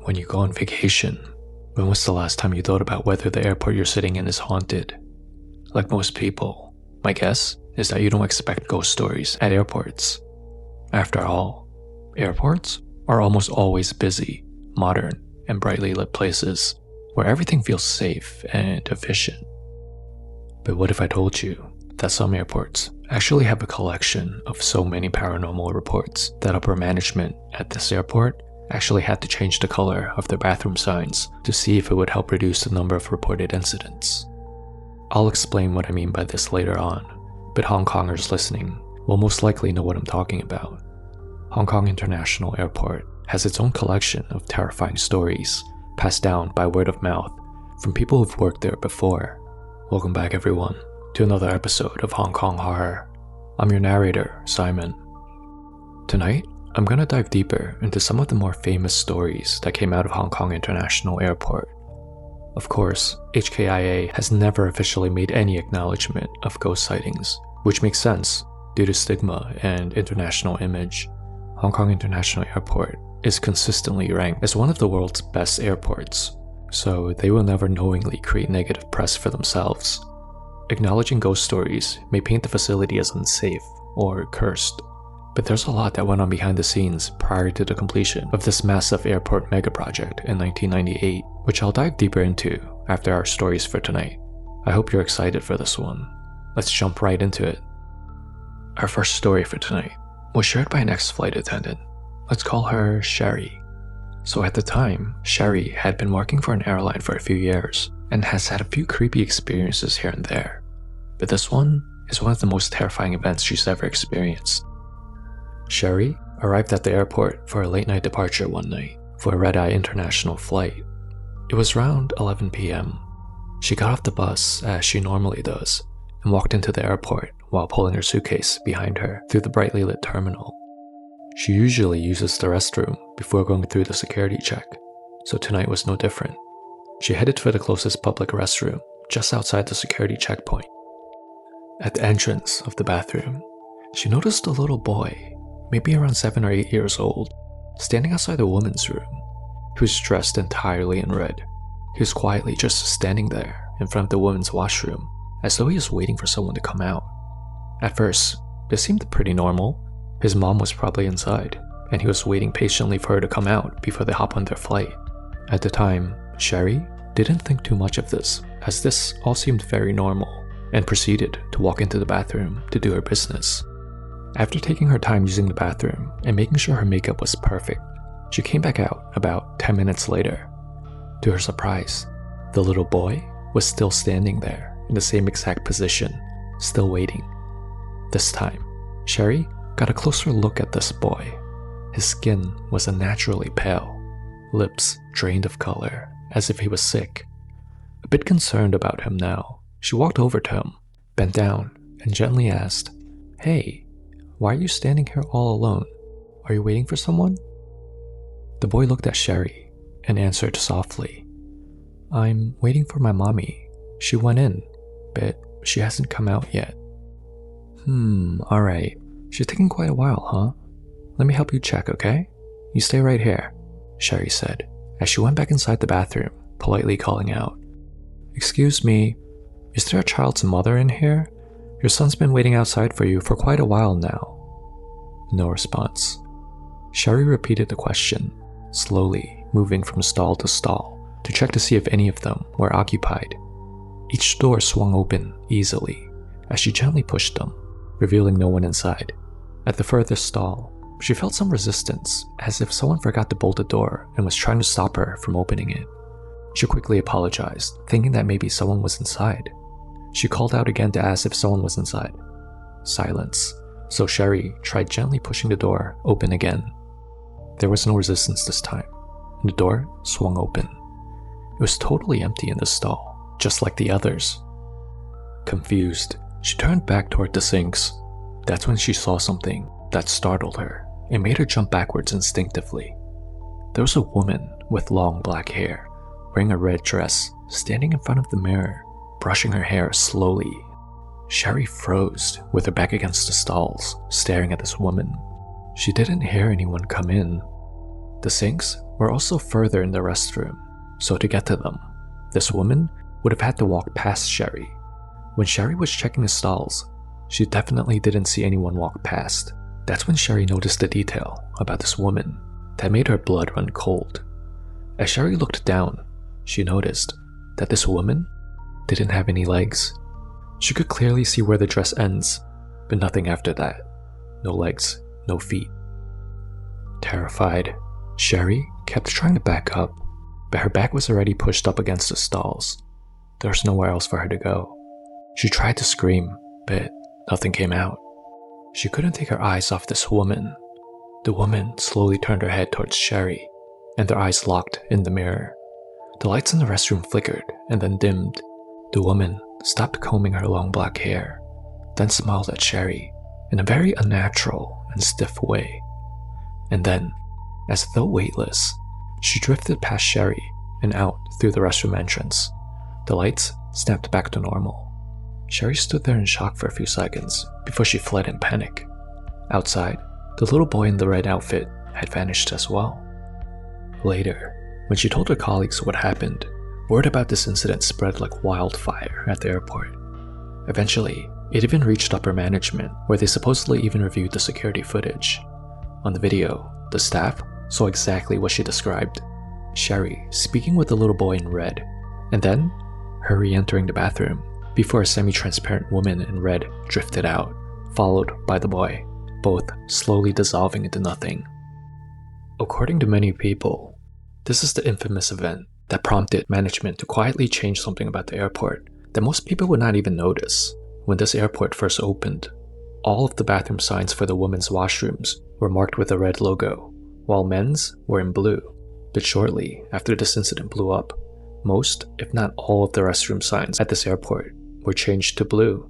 When you go on vacation, when was the last time you thought about whether the airport you're sitting in is haunted? Like most people, my guess is that you don't expect ghost stories at airports. After all, airports are almost always busy, modern, and brightly lit places where everything feels safe and efficient. But what if I told you that some airports actually have a collection of so many paranormal reports that upper management at this airport actually had to change the color of their bathroom signs to see if it would help reduce the number of reported incidents? I'll explain what I mean by this later on, but Hong Kongers listening will most likely know what I'm talking about. Hong Kong International Airport has its own collection of terrifying stories passed down by word of mouth from people who've worked there before. Welcome back, everyone, to another episode of Hong Kong Horror. I'm your narrator, Simon. Tonight, I'm gonna dive deeper into some of the more famous stories that came out of Hong Kong International Airport. Of course, HKIA has never officially made any acknowledgement of ghost sightings, which makes sense due to stigma and international image. Hong Kong International Airport is consistently ranked as one of the world's best airports, so they will never knowingly create negative press for themselves. Acknowledging ghost stories may paint the facility as unsafe or cursed, but there's a lot that went on behind the scenes prior to the completion of this massive airport mega project in 1998, which I'll dive deeper into after our stories for tonight. I hope you're excited for this one. Let's jump right into it. Our first story for tonight was shared by an ex-flight attendant. Let's call her Sherry. So at the time, Sherry had been working for an airline for a few years and has had a few creepy experiences here and there. But this one is one of the most terrifying events she's ever experienced. Sherry arrived at the airport for a late-night departure one night for a red-eye international flight. It was around 11 p.m. She got off the bus, as she normally does, and walked into the airport while pulling her suitcase behind her through the brightly lit terminal. She usually uses the restroom before going through the security check, so tonight was no different. She headed for the closest public restroom just outside the security checkpoint. At the entrance of the bathroom, she noticed a little boy, maybe around 7 or 8 years old, standing outside the woman's room. He was dressed entirely in red. He was quietly just standing there in front of the woman's washroom, as though he was waiting for someone to come out. At first, it seemed pretty normal. His mom was probably inside, and he was waiting patiently for her to come out before they hop on their flight. At the time, Sherry didn't think too much of this, as this all seemed very normal, and proceeded to walk into the bathroom to do her business. After taking her time using the bathroom and making sure her makeup was perfect, she came back out about 10 minutes later. To her surprise, the little boy was still standing there in the same exact position, still waiting. This time, Sherry got a closer look at this boy. His skin was unnaturally pale, lips drained of color, as if he was sick. A bit concerned about him now, she walked over to him, bent down, and gently asked, "Hey, why are you standing here all alone? Are you waiting for someone?" The boy looked at Sherry and answered softly, "I'm waiting for my mommy. She went in, but she hasn't come out yet." Alright. She's taking quite a while, huh? Let me help you check, okay? You stay right here," Sherry said, as she went back inside the bathroom, politely calling out, "Excuse me, is there a child's mother in here? Your son's been waiting outside for you for quite a while now." No response. Sherry repeated the question, slowly moving from stall to stall to check to see if any of them were occupied. Each door swung open easily as she gently pushed them, revealing no one inside. At the furthest stall, she felt some resistance, as if someone forgot to bolt the door and was trying to stop her from opening it. She quickly apologized, thinking that maybe someone was inside. She called out again to ask if someone was inside. Silence, so Sherry tried gently pushing the door open again. There was no resistance this time, and the door swung open. It was totally empty in the stall, just like the others. Confused, she turned back toward the sinks. That's when she saw something that startled her and made her jump backwards instinctively. There was a woman with long black hair, wearing a red dress, standing in front of the mirror, brushing her hair slowly. Sherry froze with her back against the stalls, staring at this woman. She didn't hear anyone come in. The sinks were also further in the restroom, so to get to them, this woman would have had to walk past Sherry. When Sherry was checking the stalls, she definitely didn't see anyone walk past. That's when Sherry noticed a detail about this woman that made her blood run cold. As Sherry looked down, she noticed that this woman didn't have any legs. She could clearly see where the dress ends, but nothing after that. No legs, no feet. Terrified, Sherry kept trying to back up, but her back was already pushed up against the stalls. There was nowhere else for her to go. She tried to scream, but nothing came out. She couldn't take her eyes off this woman. The woman slowly turned her head towards Sherry, and their eyes locked in the mirror. The lights in the restroom flickered and then dimmed. The woman stopped combing her long black hair, then smiled at Sherry in a very unnatural and stiff way. And then, as though weightless, she drifted past Sherry and out through the restroom entrance. The lights snapped back to normal. Sherry stood there in shock for a few seconds before she fled in panic. Outside, the little boy in the red outfit had vanished as well. Later, when she told her colleagues what happened, word about this incident spread like wildfire at the airport. Eventually, it even reached upper management, where they supposedly even reviewed the security footage. On the video, the staff saw exactly what she described: Sherry speaking with the little boy in red, and then her re-entering the bathroom before a semi-transparent woman in red drifted out, followed by the boy, both slowly dissolving into nothing. According to many people, this is the infamous event that prompted management to quietly change something about the airport that most people would not even notice. When this airport first opened, all of the bathroom signs for the women's washrooms were marked with a red logo, while men's were in blue. But shortly after this incident blew up, most, if not all, of the restroom signs at this airport were changed to blue.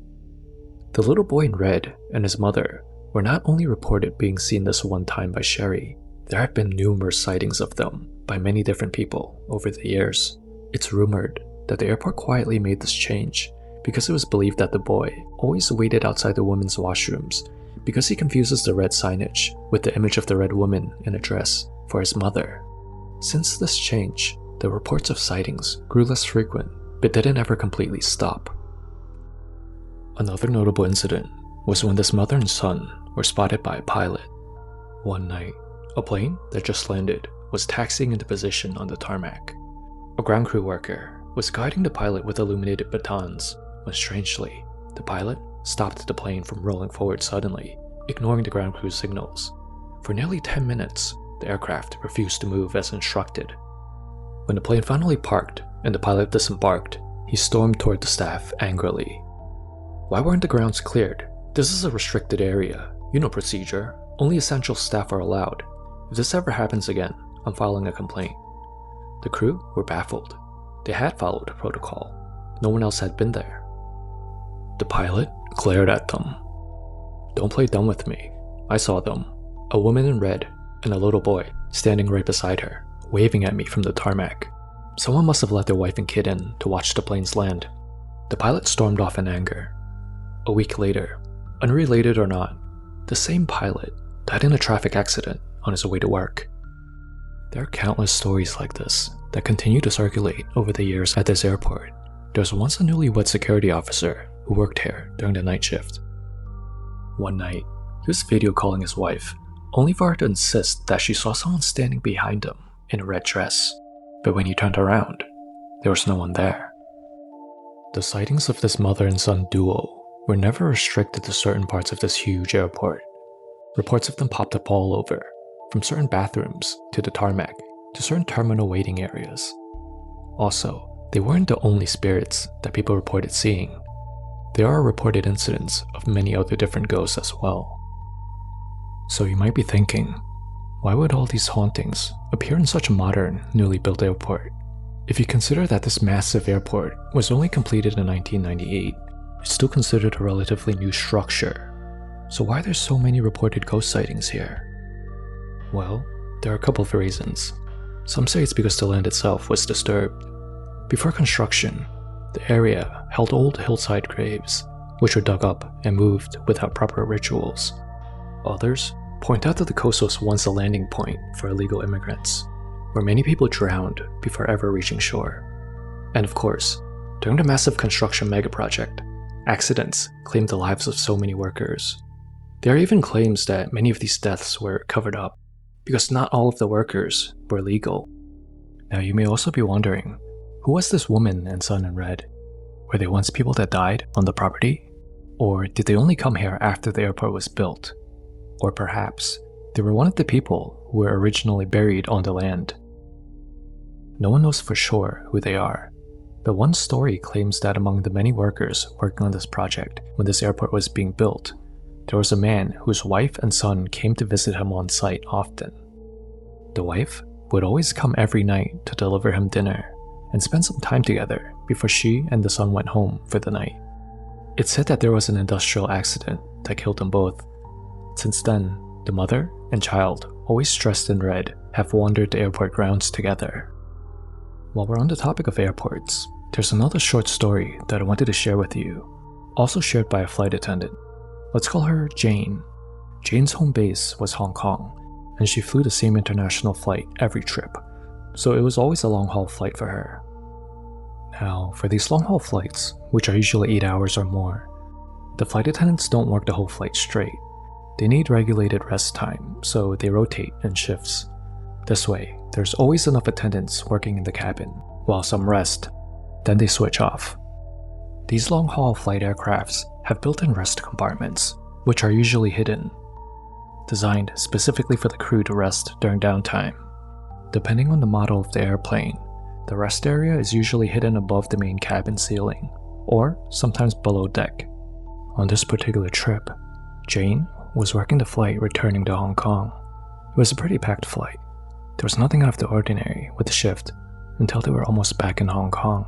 The little boy in red and his mother were not only reported being seen this one time by Sherry, there have been numerous sightings of them by many different people over the years. It's rumored that the airport quietly made this change because it was believed that the boy always waited outside the women's washrooms because he confuses the red signage with the image of the red woman in a dress for his mother. Since this change, the reports of sightings grew less frequent, but didn't ever completely stop. Another notable incident was when this mother and son were spotted by a pilot. One night, a plane that just landed was taxiing into position on the tarmac. A ground crew worker was guiding the pilot with illuminated batons when, strangely, the pilot stopped the plane from rolling forward suddenly, ignoring the ground crew's signals. For nearly 10 minutes, the aircraft refused to move as instructed. When the plane finally parked and the pilot disembarked, he stormed toward the staff angrily. "Why weren't the grounds cleared? This is a restricted area. You know procedure. Only essential staff are allowed. If this ever happens again, I'm filing a complaint." The crew were baffled. They had followed protocol. No one else had been there. The pilot glared at them. "Don't play dumb with me. I saw them. A woman in red and a little boy standing right beside her, waving at me from the tarmac. Someone must have let their wife and kid in to watch the planes land." The pilot stormed off in anger. A week later, unrelated or not, the same pilot died in a traffic accident on his way to work. There are countless stories like this that continue to circulate over the years at this airport. There was once a newlywed security officer who worked here during the night shift. One night, he was video calling his wife, only for her to insist that she saw someone standing behind him in a red dress. But when he turned around, there was no one there. The sightings of this mother and son duo were never restricted to certain parts of this huge airport. Reports of them popped up all over, from certain bathrooms to the tarmac to certain terminal waiting areas. Also, they weren't the only spirits that people reported seeing. There are reported incidents of many other different ghosts as well. So you might be thinking, why would all these hauntings appear in such a modern, newly built airport? If you consider that this massive airport was only completed in 1998, it's still considered a relatively new structure. So why are there so many reported ghost sightings here? Well, there are a couple of reasons. Some say it's because the land itself was disturbed. Before construction, the area held old hillside graves, which were dug up and moved without proper rituals. Others point out that the coast was once a landing point for illegal immigrants. where many people drowned before ever reaching shore. And of course, during the massive construction megaproject, accidents claimed the lives of so many workers. There are even claims that many of these deaths were covered up, because not all of the workers were legal. Now you may also be wondering, who was this woman and son in red? Were they once people that died on the property? Or did they only come here after the airport was built? Or perhaps they were one of the people who were originally buried on the land. No one knows for sure who they are, but one story claims that among the many workers working on this project when this airport was being built, there was a man whose wife and son came to visit him on site often. The wife would always come every night to deliver him dinner and spend some time together before she and the son went home for the night. It's said that there was an industrial accident that killed them both. Since then, the mother and child, always dressed in red, have wandered the airport grounds together. While we're on the topic of airports, there's another short story that I wanted to share with you, also shared by a flight attendant. Let's call her Jane. Jane's home base was Hong Kong, and she flew the same international flight every trip, so it was always a long-haul flight for her. Now, for these long-haul flights, which are usually 8 hours or more, the flight attendants don't work the whole flight straight. They need regulated rest time, so they rotate in shifts. This way, there's always enough attendants working in the cabin, while some rest, then they switch off. These long-haul flight aircrafts have built-in rest compartments, which are usually hidden, designed specifically for the crew to rest during downtime. Depending on the model of the airplane, the rest area is usually hidden above the main cabin ceiling, or sometimes below deck. On this particular trip, Jane was working the flight returning to Hong Kong. It was a pretty packed flight. There was nothing out of the ordinary with the shift until they were almost back in Hong Kong.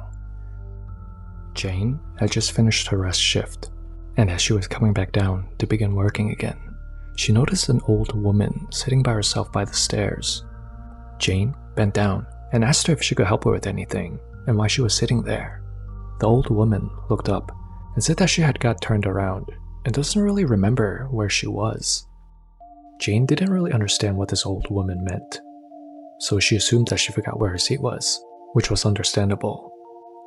Jane had just finished her rest shift, and as she was coming back down to begin working again, she noticed an old woman sitting by herself by the stairs. Jane bent down and asked her if she could help her with anything and why she was sitting there. The old woman looked up and said that she had got turned around and doesn't really remember where she was. Jane didn't really understand what this old woman meant, so she assumed that she forgot where her seat was, which was understandable.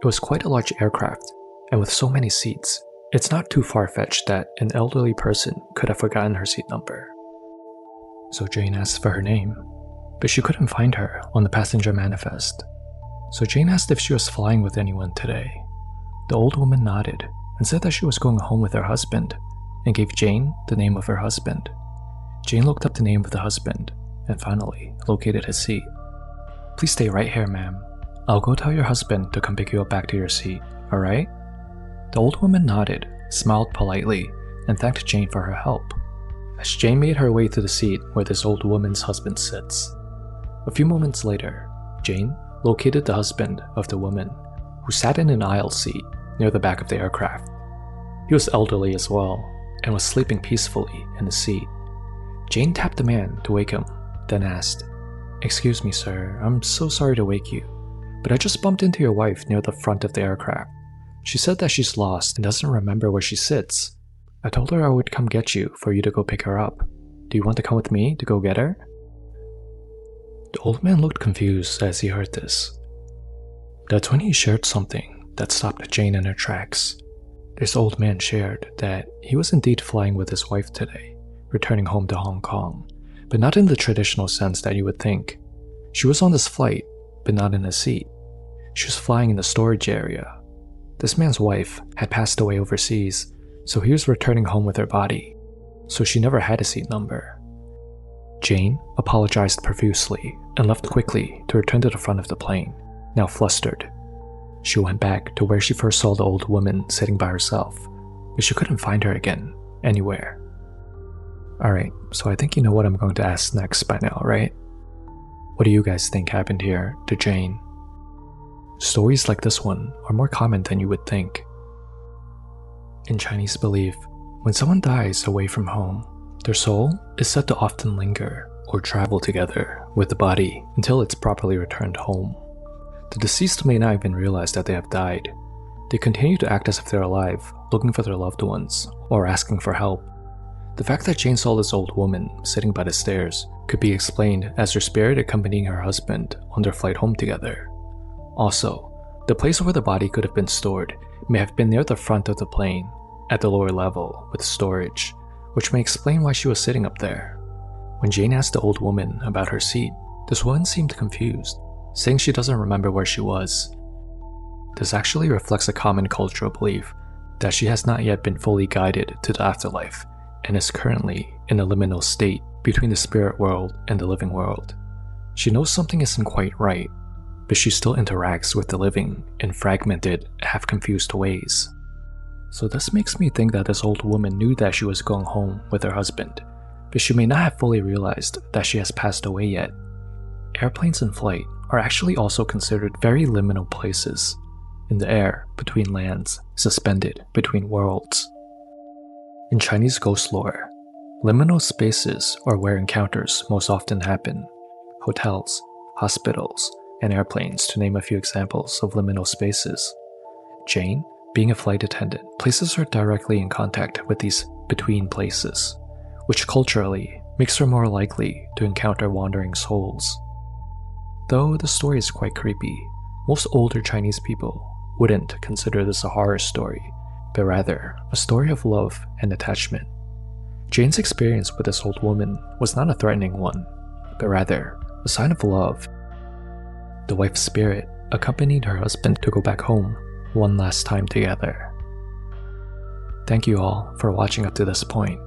It was quite a large aircraft, and with so many seats, it's not too far-fetched that an elderly person could have forgotten her seat number. So Jane asked for her name, but she couldn't find her on the passenger manifest. So Jane asked if she was flying with anyone today. The old woman nodded and said that she was going home with her husband, and gave Jane the name of her husband. Jane looked up the name of the husband, and finally located his seat. "Please stay right here, ma'am. I'll go tell your husband to come pick you up back to your seat, alright?" The old woman nodded, smiled politely, and thanked Jane for her help. As Jane made her way to the seat where this old woman's husband sits. A few moments later, Jane located the husband of the woman, who sat in an aisle seat near the back of the aircraft. He was elderly as well, and was sleeping peacefully in the seat. Jane tapped the man to wake him, then asked, "Excuse me, sir, I'm so sorry to wake you, but I just bumped into your wife near the front of the aircraft. She said that she's lost and doesn't remember where she sits. I told her I would come get you for you to go pick her up. Do you want to come with me to go get her?" The old man looked confused as he heard this. That's when he shared something that stopped Jane in her tracks. This old man shared that he was indeed flying with his wife today, returning home to Hong Kong, but not in the traditional sense that you would think. She was on this flight, but not in a seat. She was flying in the storage area. This man's wife had passed away overseas, so he was returning home with her body, so she never had a seat number. Jane apologized profusely and left quickly to return to the front of the plane, now flustered. She went back to where she first saw the old woman sitting by herself, but she couldn't find her again, anywhere. Alright, so I think you know what I'm going to ask next by now, right? What do you guys think happened here to Jane? Stories like this one are more common than you would think. In Chinese belief, when someone dies away from home, their soul is said to often linger or travel together with the body until it's properly returned home. The deceased may not even realize that they have died. They continue to act as if they're alive, looking for their loved ones or asking for help. The fact that Jane saw this old woman sitting by the stairs could be explained as her spirit accompanying her husband on their flight home together. Also, the place where the body could have been stored may have been near the front of the plane, at the lower level with storage, which may explain why she was sitting up there. When Jane asked the old woman about her seat, this woman seemed confused, saying she doesn't remember where she was. This actually reflects a common cultural belief that she has not yet been fully guided to the afterlife and is currently in a liminal state between the spirit world and the living world. She knows something isn't quite right, but she still interacts with the living in fragmented, half-confused ways. So this makes me think that this old woman knew that she was going home with her husband, but she may not have fully realized that she has passed away yet. Airplanes in flight are actually also considered very liminal places, in the air between lands, suspended between worlds. In Chinese ghost lore, liminal spaces are where encounters most often happen. Hotels, hospitals, and airplanes, to name a few examples of liminal spaces. Jane, being a flight attendant, places her directly in contact with these between places, which culturally makes her more likely to encounter wandering souls. Though the story is quite creepy, most older Chinese people wouldn't consider this a horror story, but rather a story of love and attachment. Jane's experience with this old woman was not a threatening one, but rather a sign of love. The wife's spirit accompanied her husband to go back home one last time together. Thank you all for watching up to this point.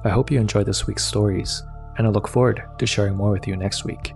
I hope you enjoyed this week's stories, and I look forward to sharing more with you next week.